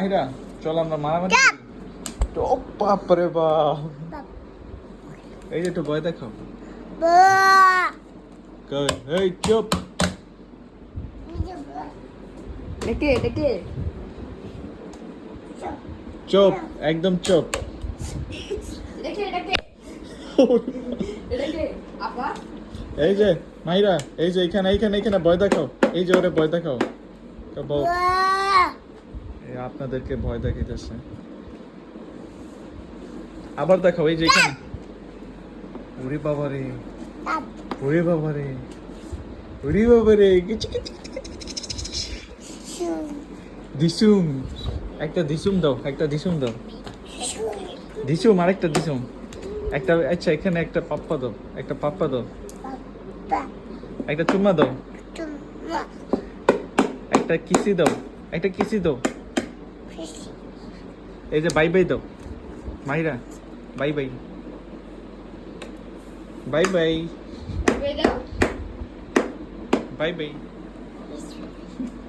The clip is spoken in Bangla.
মাহিরা চল আমরা মারামারি করি। তো বাপ রে বাপ, এই যে একটু ভয় দেখো। কই এই চুপ। ডেকে ডেকে চুপ একদম চুপ। ডেকে ডেকে ডেকে আপা এই যে মাহিরা, এই যে এখানে এইখানে এইখানে ভয় দেখাও, এই যে ওরে ভয় দেখাও। বউ এই আপনাদেরকে ভয় দেখাইতেছে। আবার দেখাও, এই যে এখানে। ওরে বাবা রে, ওরে বাবা রে, ওরে বাবা রে, কিচ কিচ কিচ কিচ কিচ। দিসুম, একটা দিসুম দাও, একটা দিসুম দাও। দিসুম আরেকটা দিসুম। একটা আচ্ছা এখানে একটা পাপ্পা দাও, একটা পাপ্পা দাও, একটা চুম্মা দাও, একটা কিসি দাও, একটা কিসি দাও। এই যে বাই বাই দাও Mahira, bye bye, bye bye, দাও বাই বাই।